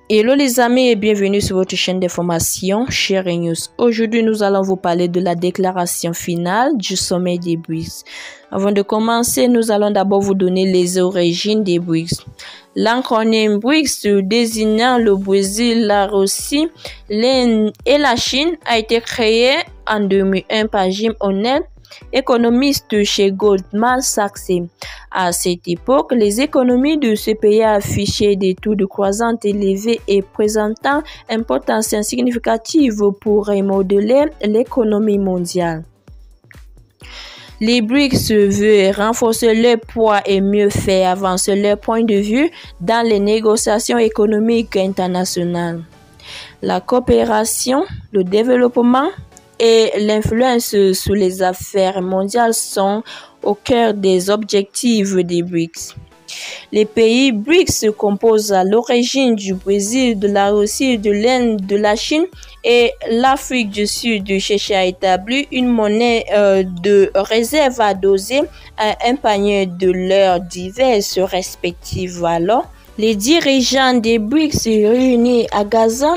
Hello les amis et bienvenue sur votre chaîne d'information Sharing News. Aujourd'hui, nous allons vous parler de la déclaration finale du sommet des BRICS. Avant de commencer, nous allons d'abord vous donner les origines des BRICS. L'acronyme BRICS désignant le Brésil, la Russie, l'Inde et la Chine a été créé en 2001 par Jim O'Neill, économiste chez Goldman Sachs. À cette époque, les économies de ce pays affichaient des taux de croissance élevés et présentant un potentiel significatif pour remodeler l'économie mondiale. Les BRICS veulent renforcer leur poids et mieux faire avancer leur point de vue dans les négociations économiques internationales. La coopération, le développement et l'influence sur les affaires mondiales sont au cœur des objectifs des BRICS. Les pays BRICS se composent à l'origine du Brésil, de la Russie, de l'Inde, de la Chine et l'Afrique du Sud cherche à établir une monnaie de réserve adossée à un panier de leurs diverses respectives valeurs. Les dirigeants des BRICS réunis à Gaza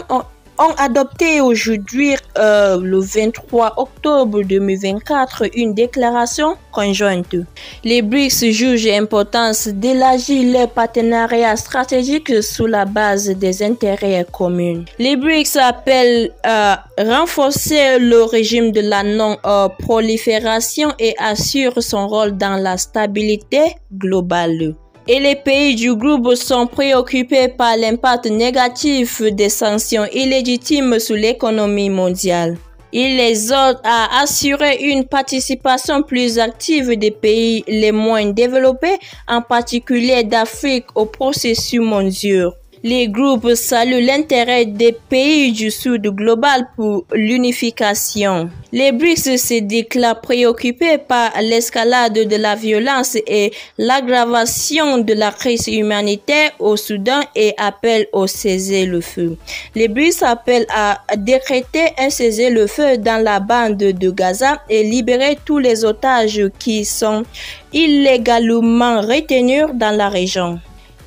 ont adopté aujourd'hui, le 23 octobre 2024, une déclaration conjointe. Les BRICS jugent l'importance d'élargir leur partenariat stratégique sur la base des intérêts communs. Les BRICS appellent à renforcer le régime de la non-prolifération et assurent son rôle dans la stabilité globale. Et les pays du groupe sont préoccupés par l'impact négatif des sanctions illégitimes sur l'économie mondiale. Il les exhorte à assurer une participation plus active des pays les moins développés, en particulier d'Afrique, au processus mondial. Les groupes saluent l'intérêt des pays du Sud global pour l'unification. Les BRICS se déclarent préoccupés par l'escalade de la violence et l'aggravation de la crise humanitaire au Soudan et appellent au cessez-le-feu. Les BRICS appellent à décréter un cessez-le-feu dans la bande de Gaza et libérer tous les otages qui sont illégalement retenus dans la région.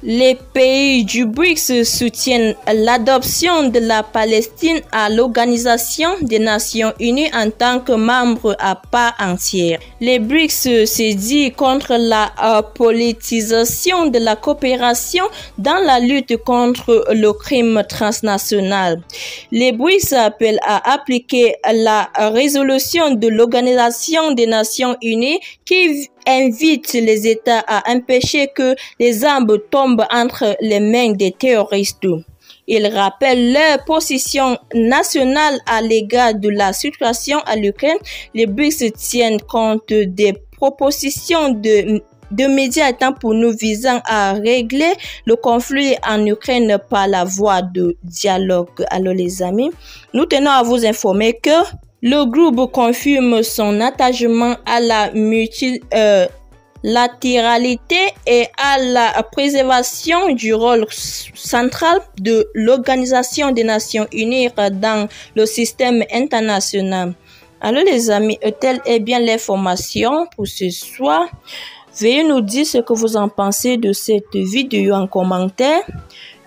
Les pays du BRICS soutiennent l'adoption de la Palestine à l'Organisation des Nations Unies en tant que membre à part entière. Les BRICS se disent contre la politisation de la coopération dans la lutte contre le crime transnational. Les BRICS appellent à appliquer la résolution de l'Organisation des Nations Unies qui invite les États à empêcher que les armes tombent entre les mains des terroristes. Ils rappellent leur position nationale à l'égard de la situation à l'Ukraine. Les BRICS tiennent compte des propositions de médias étant pour nous visant à régler le conflit en Ukraine par la voie de dialogue. Alors les amis, nous tenons à vous informer que le groupe confirme son attachement à la multilatéralité et à la préservation du rôle central de l'Organisation des Nations Unies dans le système international. Alors les amis, telle est bien l'information pour ce soir. Veuillez nous dire ce que vous en pensez de cette vidéo en commentaire,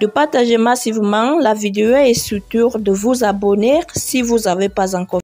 de partager massivement la vidéo et surtout de vous abonner si vous n'avez pas encore